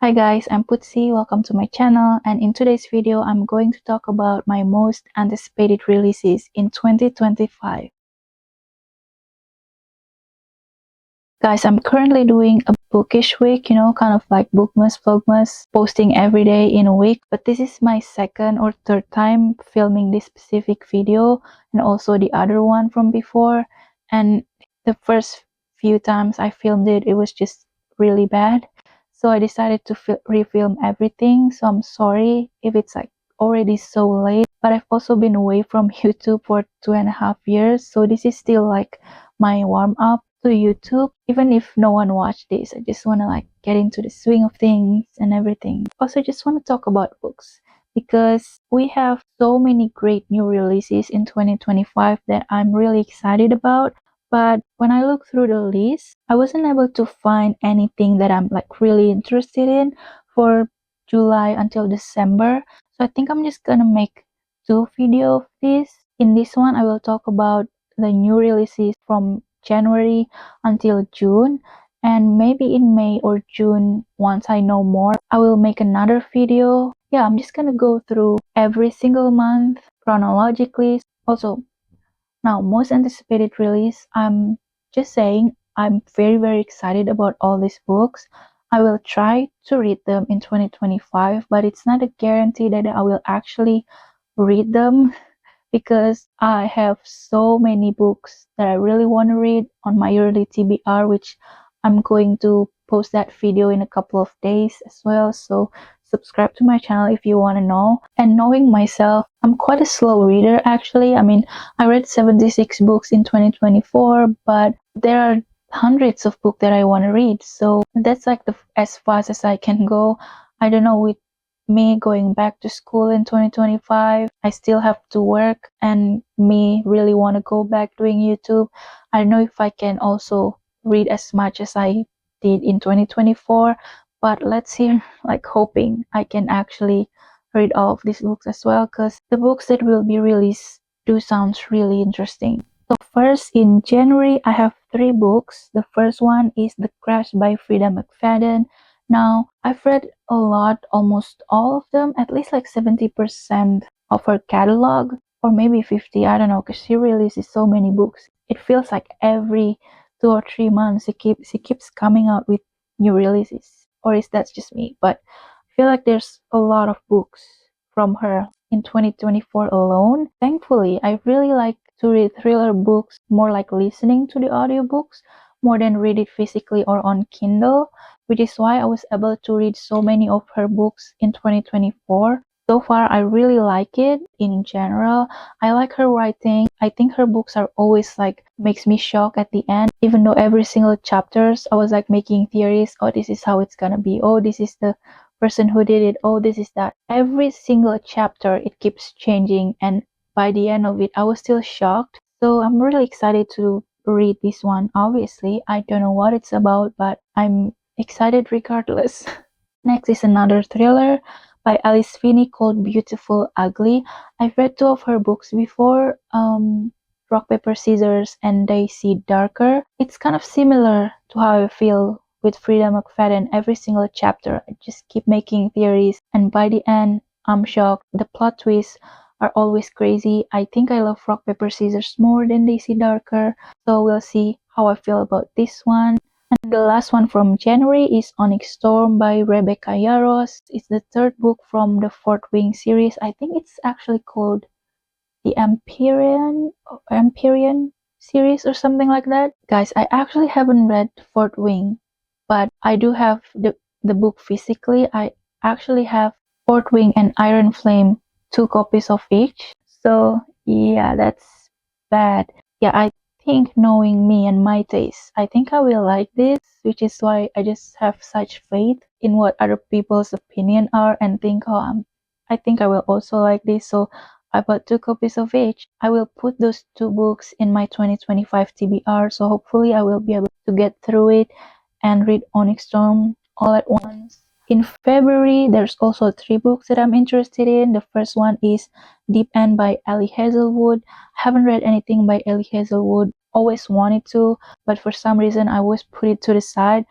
Hi guys, I'm Putsy, welcome to my channel, and in today's video I'm going to talk about my most anticipated releases in 2025. Guys, I'm currently doing a bookish week, kind of like bookmas, vlogmas, posting every day in a week, but this is my second or third time filming this specific video and also the other one from before, and the first few times I filmed it was just really bad. So I decided to refilm everything, so I'm sorry if it's like already so late, but I've also been away from YouTube for 2.5 years, so this is still like my warm up to YouTube. Even if no one watched this, I just want to like get into the swing of things and everything. Also just want to talk about books because we have so many great new releases in 2025 that I'm really excited about. But when I look through the list, I wasn't able to find anything that I'm like really interested in for July until December. So I think I'm just gonna make two videos of this. In this one, I will talk about the new releases from January until June, and maybe in May or June, once I know more, I will make another video. Yeah, I'm just gonna go through every single month chronologically. Also, now, most anticipated release, I'm just saying I'm very excited about all these books. I will try to read them in 2025, but it's not a guarantee that I will actually read them because I have so many books that I really want to read on my yearly TBR, which I'm going to post that video in a couple of days as well. So subscribe to my channel if you want to know. And knowing myself, I'm quite a slow reader actually. I mean, I read 76 books in 2024, but there are hundreds of books that I want to read. So that's like as fast as I can go. I don't know, with me going back to school in 2025, I still have to work, and me really want to go back doing YouTube. I don't know if I can also read as much as I did in 2024, but let's see, like hoping I can actually read all of these books as well, because the books that will be released do sounds really interesting. So first, in January, I have 3 books. The first one is The Crash by Frida McFadden. Now, I've read a lot, almost all of them, at least like 70% of her catalog, or maybe 50, I don't know, because she releases so many books. It feels like every 2 or 3 months she keeps coming out with new releases. Or is that just me? But I feel like there's a lot of books from her in 2024 alone. Thankfully, I really like to read thriller books, more like listening to the audiobooks, more than read it physically or on Kindle, which is why I was able to read so many of her books in 2024. So far, I really like it in general. I like her writing. I think her books are always like makes me shocked at the end, even though every single chapters I was like making theories. Oh, this is how it's gonna be. Oh, this is the person who did it. Oh, this is that. Every single chapter it keeps changing, and by the end of it, I was still shocked. So I'm really excited to read this one. Obviously, I don't know what it's about, but I'm excited regardless. Next is another thriller by Alice Finney called Beautiful Ugly. I've read 2 of her books before, Rock, Paper, Scissors and They See Darker. It's kind of similar to how I feel with Frida McFadden. Every single chapter, I just keep making theories, and by the end, I'm shocked. The plot twists are always crazy. I think I love Rock, Paper, Scissors more than They See Darker, so we'll see how I feel about this one. And the last one from January is Onyx Storm by Rebecca Yarros. It's the 3rd book from the Fourth Wing series. I think it's actually called the Empyrean series or something like that. Guys, I actually haven't read Fourth Wing, but I do have the book physically. I actually have Fourth Wing and Iron Flame, 2 copies of each. So yeah, that's bad. Yeah, I think knowing me and my taste, I think I will like this, which is why I just have such faith in what other people's opinion are and think, oh, I think I will also like this. So I bought 2 copies of each. I will put those 2 books in my 2025 TBR, so hopefully I will be able to get through it and read Onyx Storm all at once. In February, there's also 3 books that I'm interested in. The first one is Deep End by Ellie Hazelwood. I haven't read anything by Ellie Hazelwood. Always wanted to, but for some reason I always put it to the side.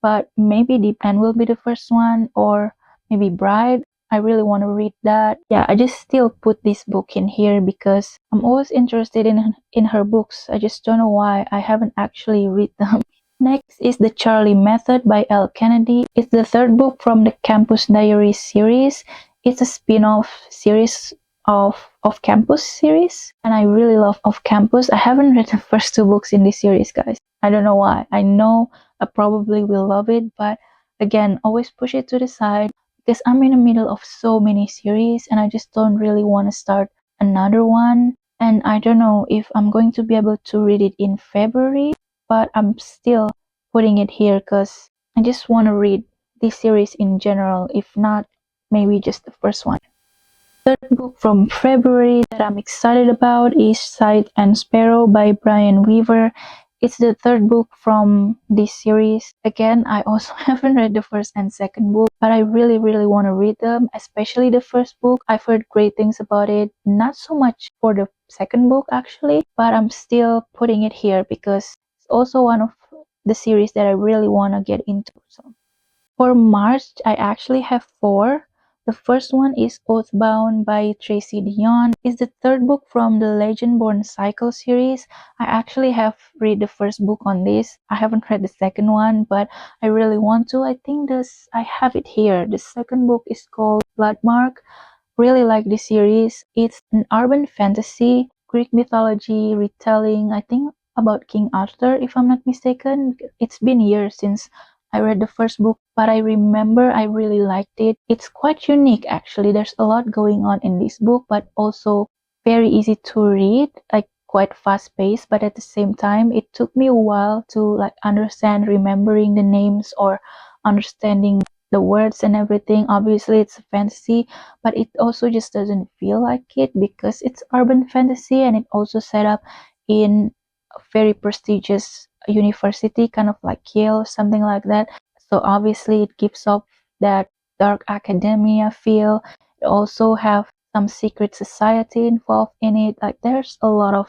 but maybe Deep End will be the first one, or maybe Bride. I really want to read that. Yeah, I just still put this book in here because I'm always interested in her books. I just don't know why I haven't actually read them. Next is The Charlie Method by L. Kennedy. It's the third book from the Campus Diaries series. It's a spin-off series of Campus series, and I really love Off Campus. I haven't read the first two books in this series, guys. I don't know why. I know I probably will love it, but again, always push it to the side because I'm in the middle of so many series and I just don't really want to start another one. And I don't know if I'm going to be able to read it in February, but I'm still putting it here because I just want to read this series in general. If not, maybe just the first one. Third book from February that I'm excited about is Sight and Sparrow by Brian Weaver. It's the third book from this series. Again, I also haven't read the first and second book, but I really want to read them, especially the first book. I've heard great things about it. Not so much for the second book actually, but I'm still putting it here because it's also one of the series that I really want to get into. So for March, I actually have four. The first one is Oathbound by Tracy Dion. It's the third book from the Legend-Born Cycle series. I actually have read the first book on this. I haven't read the second one, but I really want to. I think I have it here. The second book is called Bloodmark. Really like this series. It's an urban fantasy, Greek mythology retelling, I think about King Arthur, if I'm not mistaken. It's been years since I read the first book, but I remember I really liked it. It's quite unique actually. There's a lot going on in this book, but also very easy to read, like quite fast paced, but at the same time it took me a while to like understand remembering the names or understanding the words and everything. Obviously it's a fantasy, but it also just doesn't feel like it because it's urban fantasy and it also set up in a very prestigious university, kind of like Yale or something like that. So obviously it gives off that dark academia feel. It also have some secret society involved in it. Like there's a lot of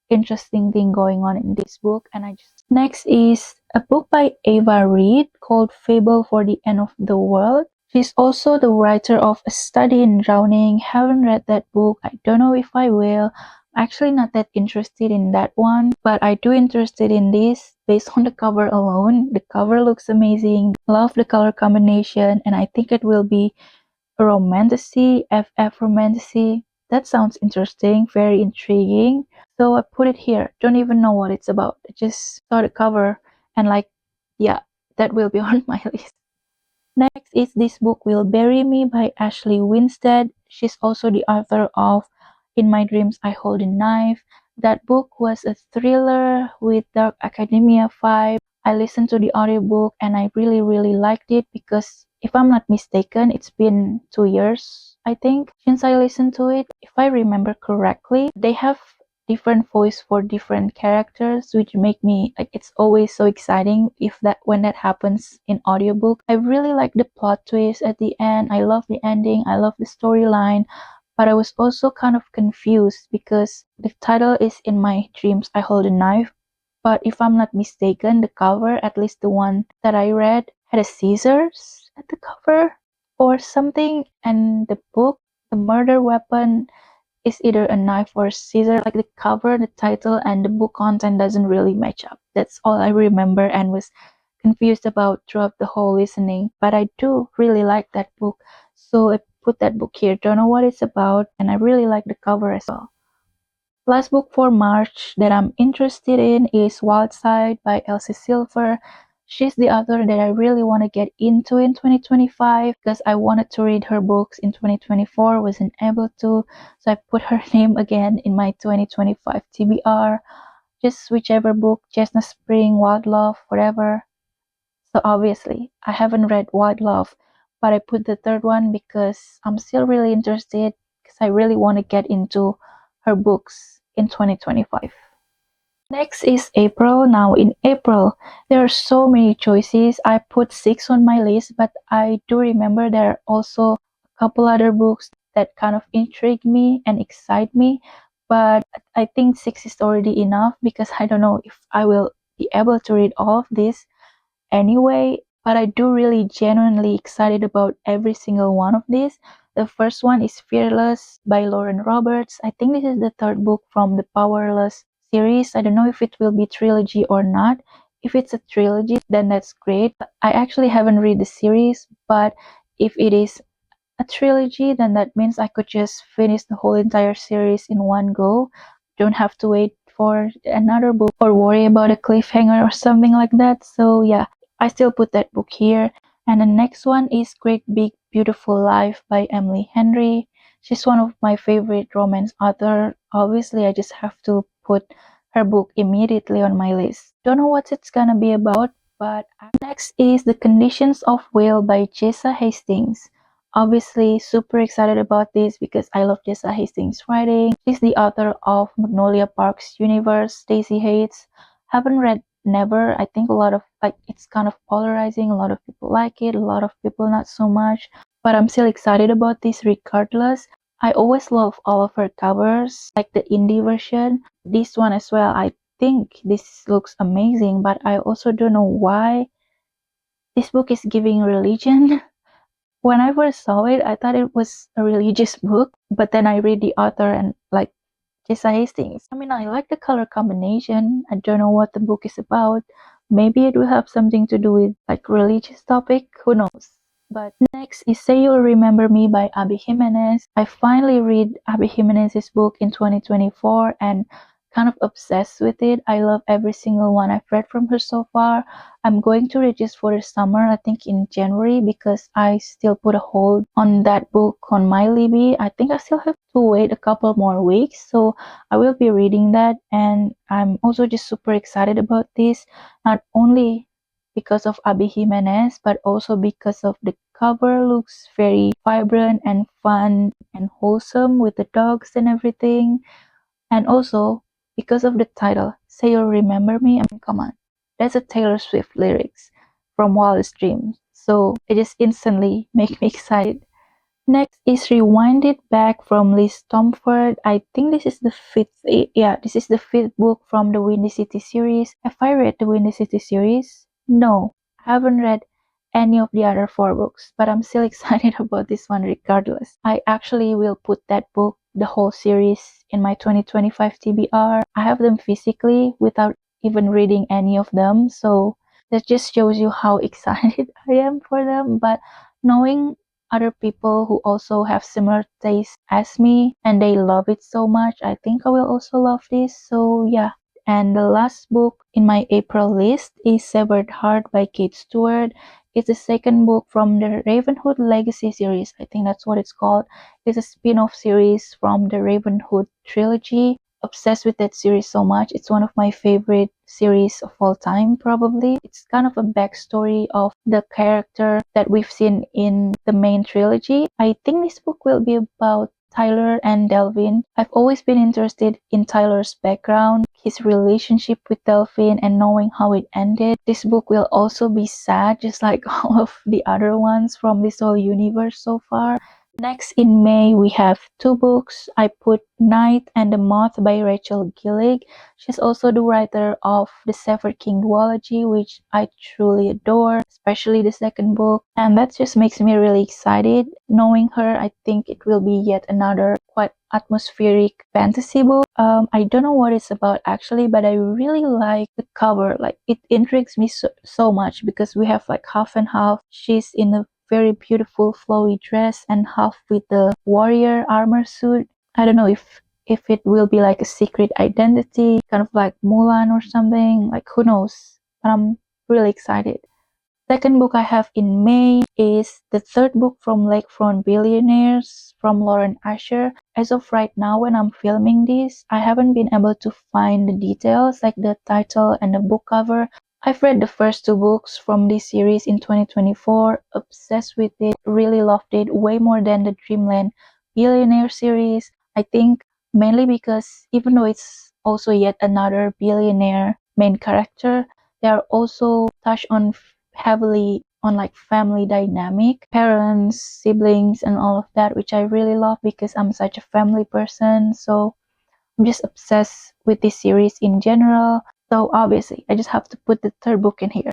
interesting thing going on in this book. And I just next is a book by Ava Reed called Fable for the End of the World. She's also the writer of A Study in Drowning. Haven't read that book. I don't know if I will. Actually not that interested in that one, but I do interested in this based on the cover alone. The cover looks amazing. Love the color combination, and I think it will be a romantasy, FF romantasy. That sounds interesting, very intriguing. So I put it here. Don't even know what it's about. I just saw the cover and like, yeah, that will be on my list. Next is This Book Will Bury Me by Ashley Winstead. She's also the author of In My Dreams I Hold a Knife. That book was a thriller with dark academia vibe. I listened to the audiobook and I really liked it because if I'm not mistaken, it's been 2 years, I think, since I listened to it. If I remember correctly, they have different voice for different characters, which make me like it's always so exciting if that when that happens in audiobook. I really like the plot twist at the end. I love the ending. I love the storyline. But I was also kind of confused because the title is In My Dreams I Hold a Knife. But if I'm not mistaken, the cover, at least the one that I read, had a scissors at the cover or something. And the book, the murder weapon, is either a knife or a scissor. Like the cover, the title, and the book content doesn't really match up. That's all I remember and was confused about throughout the whole listening. But I do really like that book, so I put that book here. Don't know what it's about, and I really like the cover as well. Last book for March that I'm interested in is Wild Side by Elsie Silver. She's the author that I really want to get into in 2025 because I wanted to read her books in 2024, wasn't able to, so I put her name again in my 2025 TBR. Just whichever book, Chestnut Spring, Wild Love, whatever. So obviously, I haven't read Wild Love, but I put the third one because I'm still really interested because I really want to get into her books in 2025. Next is April. Now in April, there are so many choices. I put 6 on my list, but I do remember there are also a couple other books that kind of intrigue me and excite me. But I think 6 is already enough because I don't know if I will be able to read all of this. Anyway, but I do really genuinely excited about every single one of these. The first one is Fearless by Lauren Roberts. I think this is the third book from the Powerless series. I don't know if it will be trilogy or not. If it's a trilogy, then that's great. I actually haven't read the series, but if it is a trilogy, then that means I could just finish the whole entire series in one go. Don't have to wait for another book or worry about a cliffhanger or something like that. So yeah, I still put that book here. And the next one is Great Big Beautiful Life by Emily Henry. She's one of my favorite romance author. Obviously, I just have to put her book immediately on my list. Don't know what it's gonna be about, but next is The Conditions of Will by Jessa Hastings. Obviously, super excited about this because I love Jessa Hastings' writing. She's the author of Magnolia Park's Universe, Stacey Hates. Haven't read Never. I think a lot of it's kind of polarizing. A lot of people like it, a lot of people not so much. But I'm still excited about this regardless. I always love all of her covers, like the indie version. This one as well. I think this looks amazing, but I also don't know why this book is giving religion. When I first saw it, I thought it was a religious book, but then I read the author and like Jessa Hastings. I mean, I like the color combination. I don't know what the book is about. Maybe it will have something to do with like religious topic. Who knows? But next is Say You'll Remember Me by Abby Jimenez. I finally read Abby Jimenez's book in 2024 and kind of obsessed with it. I love every single one I've read from her so far. I'm going to read this for the summer, I think in January, because I still put a hold on that book on my Libby. I think I still have to wait a couple more weeks, so I will be reading that. And I'm also just super excited about this, not only because of Abby Jimenez, but also because of the cover looks very vibrant and fun and wholesome with the dogs and everything. And also because of the title, Say You'll Remember Me. I mean, come on. That's a Taylor Swift lyrics from Wildest Dreams. So it just instantly make me excited. Next is Rewind It Back from Liz Tomford. I think this is the this is the fifth book from the Windy City series. Have I read the Windy City series? No, I haven't read any of the other four books, but I'm still excited about this one regardless. I actually will put that book, the whole series, in my 2025 TBR. I have them physically without even reading any of them, so that just shows you how excited I am for them. But knowing other people who also have similar tastes as me and they love it so much, I think I will also love this. So yeah. And the last book in my April list is Severed Heart by Kate Stewart. It's the second book from the Ravenhood Legacy series. I think that's what it's called. It's a spin-off series from the Ravenhood trilogy. Obsessed with that series so much. It's one of my favorite series of all time, probably. It's kind of a backstory of the character that we've seen in the main trilogy. I think this book will be about Tyler and Delvin. I've always been interested in Tyler's background, his relationship with Delvin, and knowing how it ended. This book will also be sad, just like all of the other ones from this whole universe so far. Next in May, we have two books. I put Night and the Moth by Rachel Gillig. She's also the writer of the Severed King duology, which I truly adore, especially the second book. And that just makes me really excited. Knowing her, I think it will be yet another quite atmospheric fantasy book. I don't know what it's about actually, but I really like the cover. Like, it intrigues me so much because we have like half and half. She's in a very beautiful flowy dress and half with the warrior armor suit. I don't know if it will be like a secret identity, kind of like Mulan or something, like who knows, but I'm really excited. Second book I have in May is the third book from Lakefront Billionaires from Lauren Asher. As of right now, when I'm filming this, I haven't been able to find the details like the title and the book cover. I've read the first two books from this series in 2024, obsessed with it, really loved it way more than the Dreamland Billionaire series. I think mainly because even though it's also yet another billionaire main character, they are also touched on heavily on like family dynamic, parents, siblings, and all of that, which I really love because I'm such a family person. So I'm just obsessed with this series in general. So obviously I just have to put the third book in here.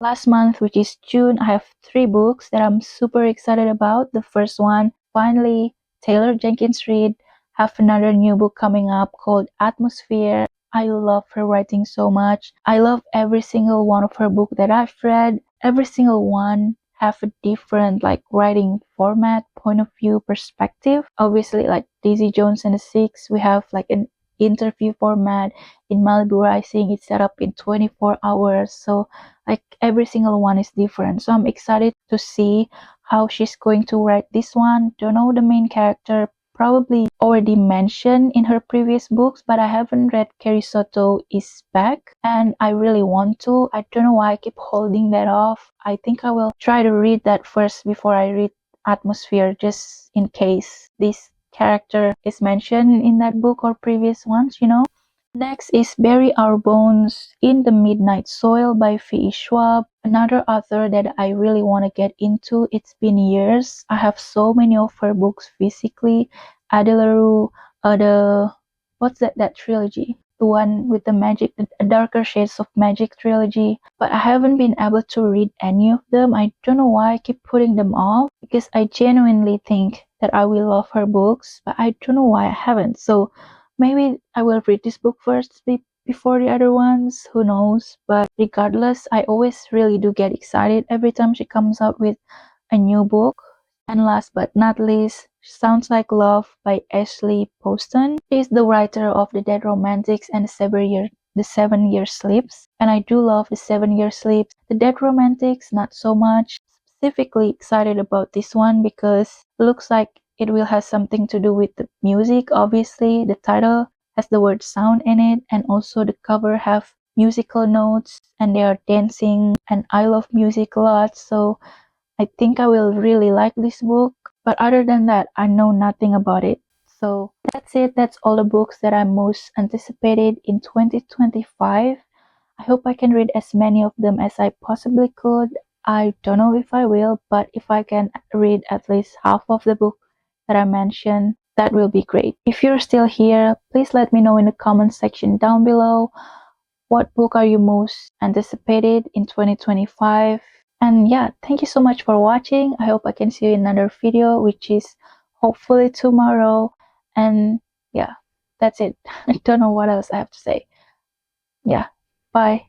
Last month, which is June, I have 3 books that I'm super excited about. The first one, finally, Taylor Jenkins Reid have another new book coming up called Atmosphere. I love her writing so much. I love every single one of her book that I've read. Every single one have a different like writing format, point of view, perspective. Obviously, like Daisy Jones and the Six, we have like an interview format. In Malibu Rising, it's set up in 24 hours. So like every single one is different. So I'm excited to see how she's going to write this one. Don't know the main character, probably already mentioned in her previous books, but I haven't read Carrie Soto is Back and I really want to. I don't know why I keep holding that off. I think I will try to read that first before I read Atmosphere, just in case this character is mentioned in that book or previous ones. Next is Bury Our Bones in the Midnight Soil by V.E. Schwab, another author that I really want to get into. It's been years. I have so many of her books physically. Adelaru, what's that trilogy? The one with the magic, the Darker Shades of Magic trilogy. But I haven't been able to read any of them. I don't know why I keep putting them off because I genuinely think that I will love her books, but I don't know why I haven't. So maybe I will read this book first before the other ones, who knows? But regardless, I always really do get excited every time she comes out with a new book. And last but not least, Sounds Like Love by Ashley Poston. She is the writer of The Dead Romantics and The 7 Year Sleeps. And I do love The 7 Year Sleeps. The Dead Romantics, not so much. Specifically excited about this one because it looks like it will have something to do with the music. Obviously, the title has the word sound in it, and also the cover have musical notes and they are dancing, and I love music a lot, so I think I will really like this book. But other than that, I know nothing about it. So that's it. That's all the books that I'm most anticipated in 2025. I hope I can read as many of them as I possibly could. I don't know if I will, but if I can read at least half of the book that I mentioned, that will be great. If you're still here, please let me know in the comment section down below. What book are you most anticipated in 2025? And yeah, thank you so much for watching. I hope I can see you in another video, which is hopefully tomorrow. And yeah, that's it. I don't know what else I have to say. Yeah, bye.